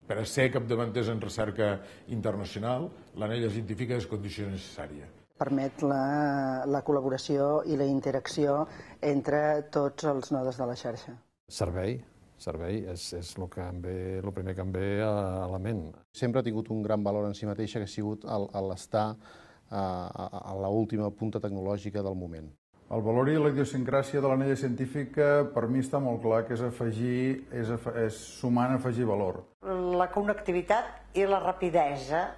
Per a ser capdavanters en recerca internacional, l'anella científica és condició necessària. Permet la col·laboració i la interacció entre tots els nodes de la xarxa. Servei és el primer que em ve a la ment. Sempre ha tingut un gran valor en si mateixa, que ha sigut l'estar a l'última punta tecnològica del moment. El valor i la idiosincràsia de l'anella científica per mi està molt clar, que és sumar en afegir valor. La connectivitat i la rapidesa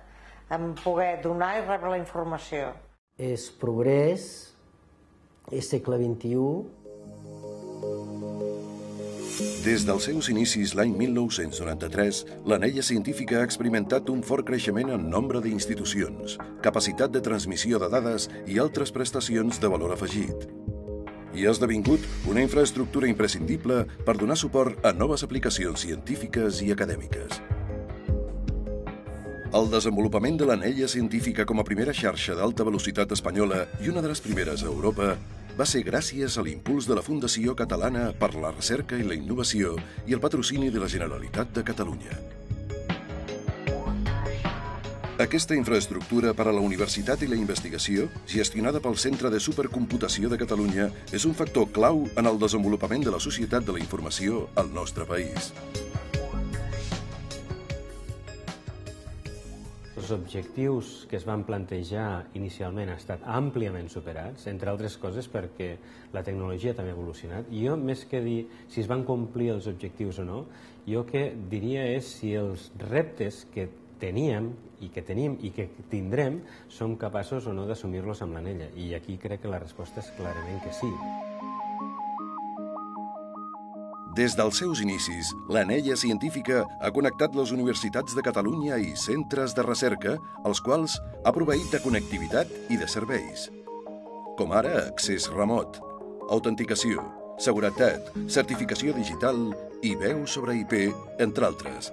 en poder donar i rebre la informació. És progrés, és segle XXI. Des dels seus inicis l'any 1993, l'anella científica ha experimentat un fort creixement en nombre d'institucions, capacitat de transmissió de dades i altres prestacions de valor afegit. I ha esdevingut una infraestructura imprescindible per donar suport a noves aplicacions científiques i acadèmiques. El desenvolupament de l'anella científica com a primera xarxa d'alta velocitat espanyola i una de les primeres a Europa va ser gràcies a l'impuls de la Fundació Catalana per la Recerca i la Innovació i el patrocini de la Generalitat de Catalunya. Aquesta infraestructura per a la universitat i la investigació, gestionada pel Centre de Supercomputació de Catalunya, és un factor clau en el desenvolupament de la societat de la informació al nostre país. Els objectius que es van plantejar inicialment han estat àmpliament superats, entre altres coses perquè la tecnologia també ha evolucionat. I jo, més que dir si es van complir els objectius o no, jo que diria és si els reptes que teníem i que tenim i que tindrem som capaços o no d'assumir-los amb l'anella. I aquí crec que la resposta és clarament que sí. Des dels seus inicis, l'anella científica ha connectat les universitats de Catalunya i centres de recerca, als quals ha proveït de connectivitat i de serveis. Com ara accés remot, autenticació, seguretat, certificació digital i veu sobre IP, entre altres,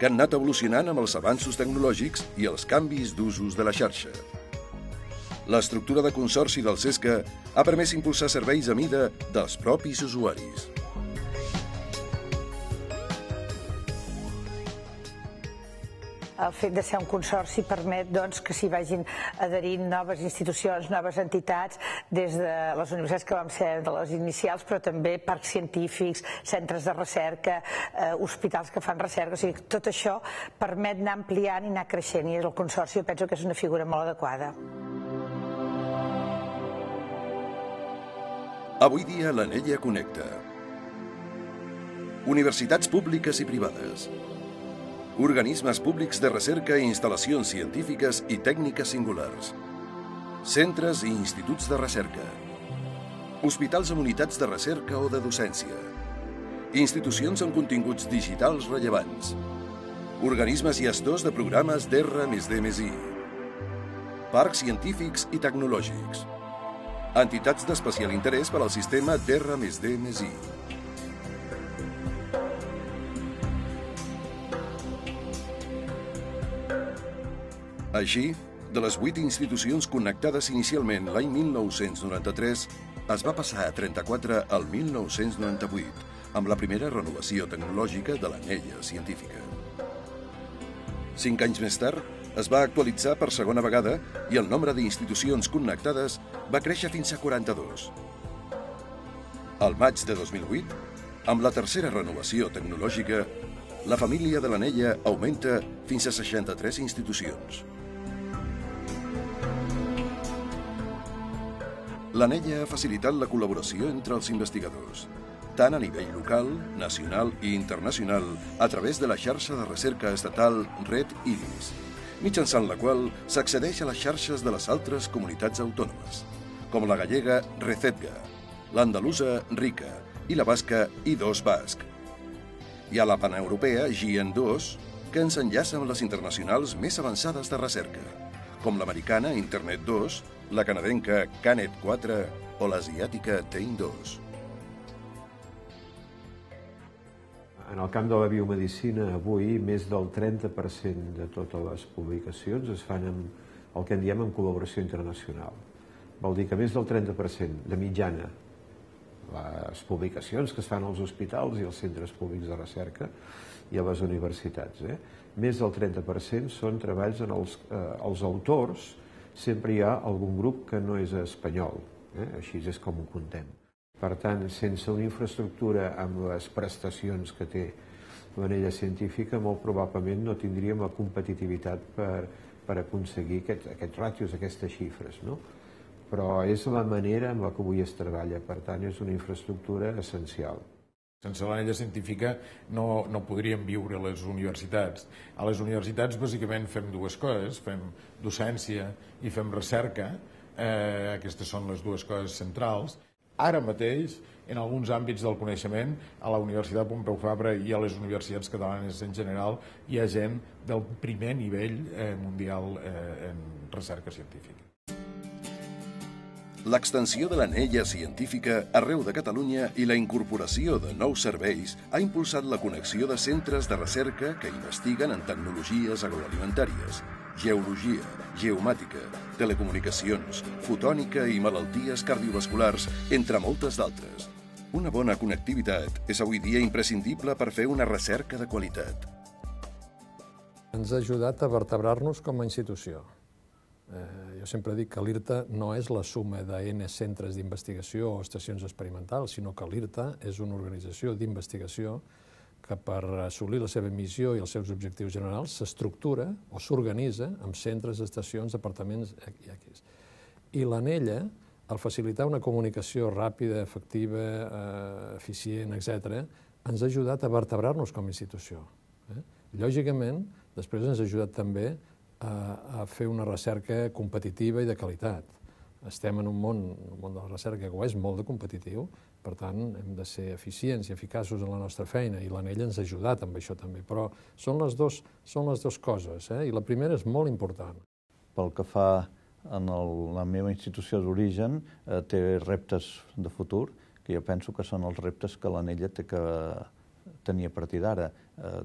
que han anat evolucionant amb els avanços tecnològics i els canvis d'usos de la xarxa. L'estructura de consorci del CESCA ha permès impulsar serveis a mida dels propis usuaris. El fet de ser un consorci permet que s'hi vagin adherint noves institucions, noves entitats, des de les universitats que vam ser de les inicials, però també parcs científics, centres de recerca, hospitals que fan recerca. O sigui, tot això permet anar ampliant i anar creixent, i el consorci penso que és una figura molt adequada. Avui dia l'anella connecta universitats públiques i privades, organismes públics de recerca i instal·lacions científiques i tècniques singulars, centres i instituts de recerca, hospitals amb unitats de recerca o de docència, institucions amb continguts digitals rellevants, organismes gestors de programes d'R+D+I, parcs científics i tecnològics, entitats d'especial interès per al sistema d'R+D+I. Així, de les 8 institucions connectades inicialment l'any 1993, es va passar a 34 al 1998, amb la primera renovació tecnològica de l'anella científica. 5 anys més tard, es va actualitzar per segona vegada i el nombre d'institucions connectades va créixer fins a 42. Al maig de 2008, amb la tercera renovació tecnològica, la família de l'anella augmenta fins a 63 institucions. L'anella ha facilitat la col·laboració entre els investigadors, tant a nivell local, nacional i internacional, a través de la xarxa de recerca estatal Red Iris, mitjançant la qual s'accedeix a les xarxes de les altres comunitats autònomes, com la gallega Recerca, l'andalusa RICA i la basca I2 Basc. Hi ha la paneuropea GIEN2, que ens enllaça amb les internacionals més avançades de recerca, com l'americana Internet 2, la canadenca Canet 4 o l'asiàtica TEIN 2. En el camp de la biomedicina, avui, més del 30% de totes les publicacions es fan amb el que en diem en col·laboració internacional. Vol dir que més del 30% de mitjana les publicacions que es fan als hospitals i als centres públics de recerca i a les universitats. Més del 30% són treballs en els autors, sempre hi ha algun grup que no és espanyol, així és com ho contem. Per tant, sense una infraestructura amb les prestacions que té l'anella científica, molt probablement no tindríem la competitivitat per aconseguir aquests ràtios, aquestes xifres, no? Però és la manera en la que avui es treballa, per tant, és una infraestructura essencial. Sense l'anella científica no podríem viure a les universitats. A les universitats, bàsicament, fem dues coses, fem docència i fem recerca, aquestes són les dues coses centrals. Ara mateix, en alguns àmbits del coneixement, a la Universitat Pompeu Fabra i a les universitats catalanes en general, hi ha gent del primer nivell mundial en recerca científica. L'extensió de l'anella científica arreu de Catalunya i la incorporació de nous serveis ha impulsat la connexió de centres de recerca que investiguen en tecnologies agroalimentàries, geologia, geomàtica, telecomunicacions, fotònica i malalties cardiovasculars, entre moltes d'altres. Una bona connectivitat és avui dia imprescindible per fer una recerca de qualitat. Ens ha ajudat a vertebrar-nos com a institució. Jo sempre dic que l'IRTA no és la suma d'N centres d'investigació o estacions experimentals, sinó que l'IRTA és una organització d'investigació que per assolir la seva missió i els seus objectius generals s'estructura o s'organitza amb centres, estacions, departaments i aquí. I l'anella, al facilitar una comunicació ràpida, efectiva, eficient, etc., ens ha ajudat a vertebrar-nos com a institució. Lògicament, després ens ha ajudat també a fer una recerca competitiva i de qualitat. Estem en un món de la recerca que és molt de competitiu, per tant, hem de ser eficients i eficaços en la nostra feina, i l'anella ens ha ajudat amb això també, però són les dues coses, i la primera és molt important. Pel que fa a la meva institució d'origen, té reptes de futur, que jo penso que són els reptes que l'anella té que tenir a partir d'ara.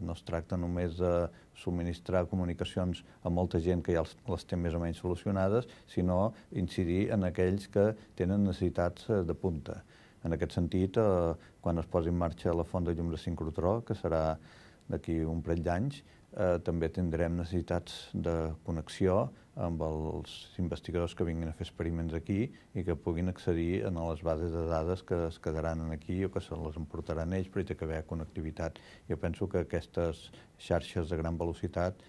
No es tracta només de subministrar comunicacions a molta gent que ja les té més o menys solucionades, sinó incidir en aquells que tenen necessitats de punta. En aquest sentit, quan es posi en marxa la font de llum de sincrotró, que serà d'aquí un parell d'anys, també tindrem necessitats de connexió amb els investigadors que vinguin a fer experiments aquí i que puguin accedir a les bases de dades que es quedaran aquí o que se les emportaran ells, però hi té que haver connectivitat. Jo penso que aquestes xarxes de gran velocitat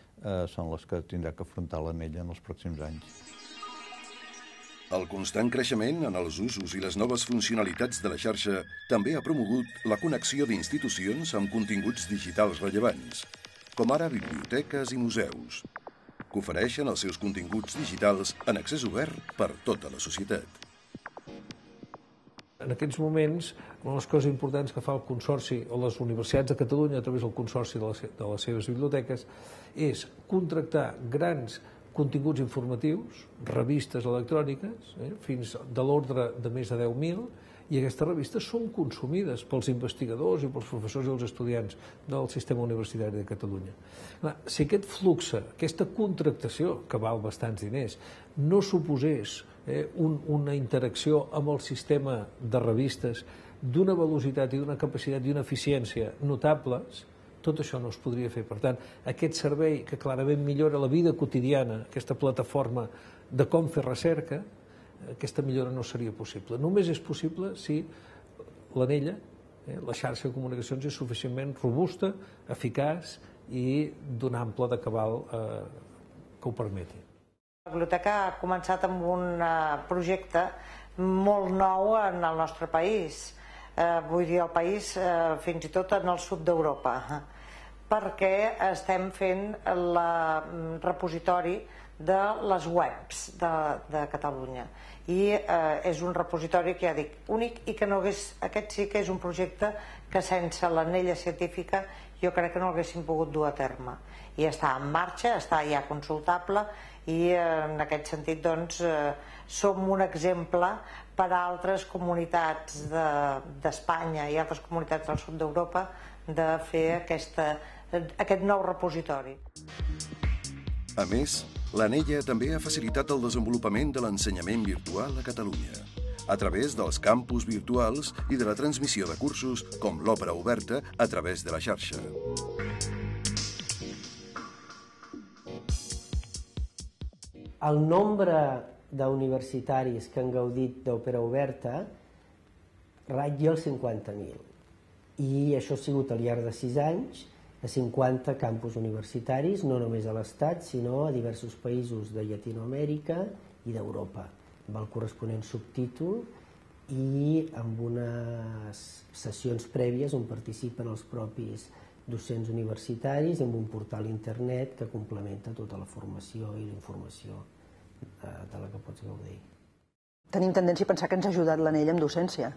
són les que tindrà que afrontar l'anella en els pròxims anys. El constant creixement en els usos i les noves funcionalitats de la xarxa també ha promogut la connexió d'institucions amb continguts digitals rellevants, com ara biblioteques i museus, que ofereixen els seus continguts digitals en accés obert per tota la societat. En aquests moments, una de les coses importants que fa el Consorci o les universitats de Catalunya a través del Consorci de les seves biblioteques és contractar grans continguts informatius, revistes electròniques, fins de l'ordre de més de 10.000, i aquestes revistes són consumides pels investigadors i pels professors i els estudiants del sistema universitari de Catalunya. Si aquest flux, aquesta contractació, que val bastants diners, no suposés una interacció amb el sistema de revistes d'una velocitat i d'una capacitat i d'una eficiència notables, tot això no es podria fer. Per tant, aquest servei que clarament millora la vida quotidiana, aquesta plataforma de com fer recerca, aquesta millora no seria possible. Només és possible si l'anella, la xarxa de comunicacions, és suficientment robusta, eficaç i d'un ample de cabal que ho permeti. La biblioteca ha començat amb un projecte molt nou en el nostre país, vull dir el país fins i tot en el sud d'Europa, perquè estem fent el repositori de les webs de Catalunya. I és un repositori que ja dic, únic, i que no hagués, aquest sí que és un projecte que sense l'anella científica jo crec que no l'haguéssim pogut dur a terme. I està en marxa, està ja consultable, i en aquest sentit doncs som un exemple per a altres comunitats d'Espanya i altres comunitats del sud d'Europa de fer aquest nou repositori. A més, l'anella també ha facilitat el desenvolupament de l'ensenyament virtual a Catalunya. a través dels campus virtuals i de la transmissió de cursos com l'Òpera Oberta a través de la xarxa. El nombre d'universitaris que han gaudit d'Òpera Oberta ratlla els 50.000. I això ha sigut al llarg de 6 anys a 50 campus universitaris, no només a l'Estat, sinó a diversos països de Llatinoamèrica i d'Europa, amb el corresponent subtítol i amb unes sessions prèvies on participen els propis docents universitaris amb un portal internet que complementa tota la formació i la informació de la que pots gaudir. Tenim tendència a pensar que ens ha ajudat l'anell en docència,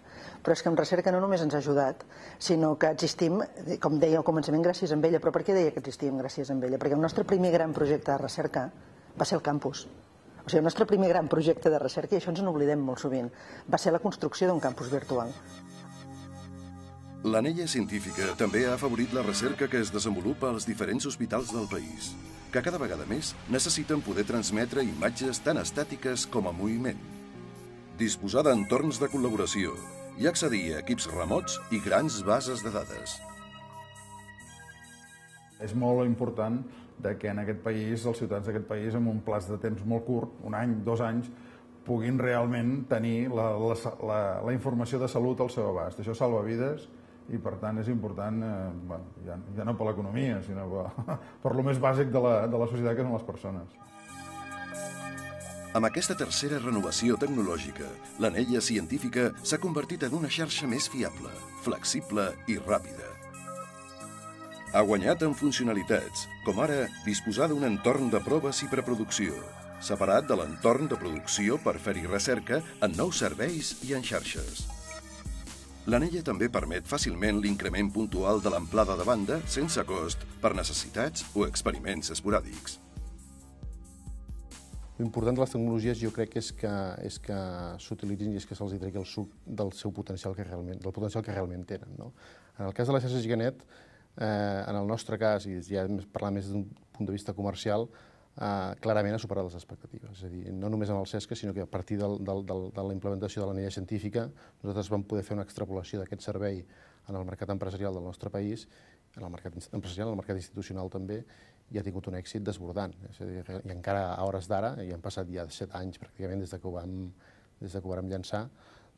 però és que en recerca no només ens ha ajudat, sinó que existim, com deia al començament, gràcies a ella. Però per què deia que existíem gràcies a ella? Perquè el nostre primer gran projecte de recerca va ser el campus. O sigui, el nostre primer gran projecte de recerca, i això ens n'oblidem molt sovint, va ser la construcció d'un campus virtual. L'anella científica també ha afavorit la recerca que es desenvolupa als diferents hospitals del país, que cada vegada més necessiten poder transmetre imatges tan estàtiques com a moviment. Disposar d'entorns de col·laboració i accedir a equips remots i grans bases de dades. És molt important que en aquest país, els ciutadans d'aquest país, amb un plaç de temps molt curt, 1 any, 2 anys, puguin realment tenir la informació de salut al seu abast. Això salva vides i, per tant, és important, ja no per l'economia, sinó per lo més bàsic de la societat, que són les persones. Amb aquesta tercera renovació tecnològica, l'anella científica s'ha convertit en una xarxa més fiable, flexible i ràpida. Ha guanyat en funcionalitats, com ara disposar d'un entorn de proves i preproducció, separat de l'entorn de producció per fer-hi recerca en nous serveis i en xarxes. L'anella també permet fàcilment l'increment puntual de l'amplada de banda sense cost per necessitats o experiments esporàdics. L'important de les tecnologies jo crec és que s'utilitzin i és que se'ls tregui el suc del seu potencial del potencial que realment tenen. En el cas de la xarxa Giganet, en el nostre cas, i ja parlant més d'un punt de vista comercial, clarament ha superat les expectatives. És a dir, no només en el CESCA, sinó que a partir de la implementació de l'anella científica nosaltres vam poder fer una extrapolació d'aquest servei en el mercat empresarial del nostre país, en el mercat empresarial, en el mercat institucional també, i ha tingut un èxit desbordant. És a dir, i encara a hores d'ara, i han passat ja 7 anys pràcticament des que ho vam llançar,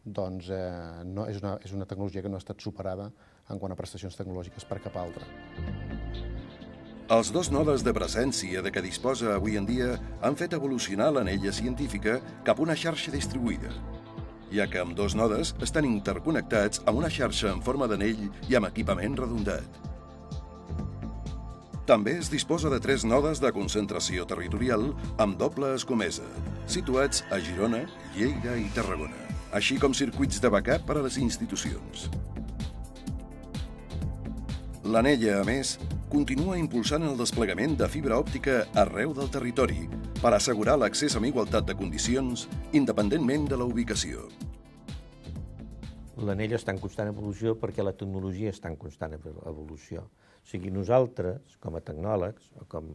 doncs és una tecnologia que no ha estat superada en quant a prestacions tecnològiques per cap altra. Els 2 nodes de presència de què disposa avui en dia han fet evolucionar l'anella científica cap a una xarxa distribuïda, ja que amb 2 nodes estan interconnectats amb una xarxa en forma d'anell i amb equipament redondat. També es disposa de 3 nodes de concentració territorial amb doble escomesa, situats a Girona, Lleida i Tarragona, així com circuits de backup per a les institucions. L'anella, a més, continua impulsant el desplegament de fibra òptica arreu del territori per assegurar l'accés amb igualtat de condicions independentment de la ubicació. L'anella està en constant evolució perquè la tecnologia està en constant evolució. O sigui, nosaltres, com a tecnòlegs o com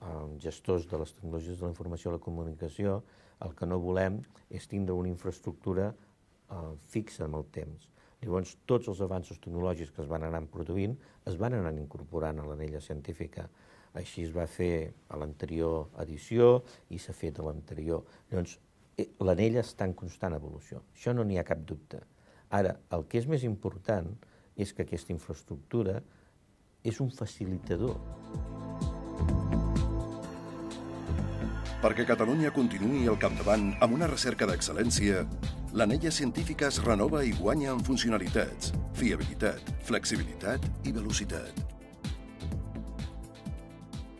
a gestors de les tecnologies de la informació i la comunicació, el que no volem és tindre una infraestructura fixa amb el temps. Llavors, tots els avanços tecnològics que es van anar produint es van anar incorporant a l'anella científica. Així es va fer a l'anterior edició i s'ha fet a l'anterior. Llavors, l'anella està en constant evolució. Això no n'hi ha cap dubte. Ara, el que és més important és que aquesta infraestructura és un facilitador. Perquè Catalunya continuï al capdavant amb una recerca d'excel·lència, l'anella científica es renova i guanya en funcionalitats, fiabilitat, flexibilitat i velocitat.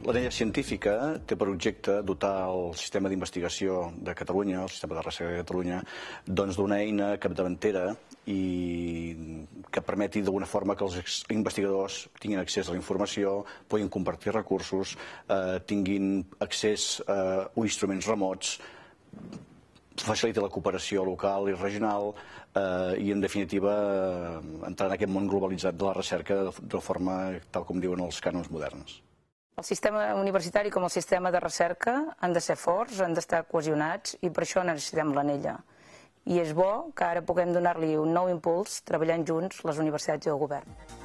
L'anella científica té per objecte dotar el sistema d'investigació de Catalunya, el sistema de recerca de Catalunya, d'una eina capdavantera i que permeti d'alguna forma que els investigadors tinguin accés a la informació, puguin compartir recursos, tinguin accés a instruments remots, faciliti la cooperació local i regional i, en definitiva, entrar en aquest món globalitzat de la recerca de forma tal com diuen els cànons moderns. El sistema universitari com el sistema de recerca han de ser forts, han d'estar cohesionats i per això necessitem l'anella. i és bo que ara puguem donar-li un nou impuls treballant junts les universitats i el govern.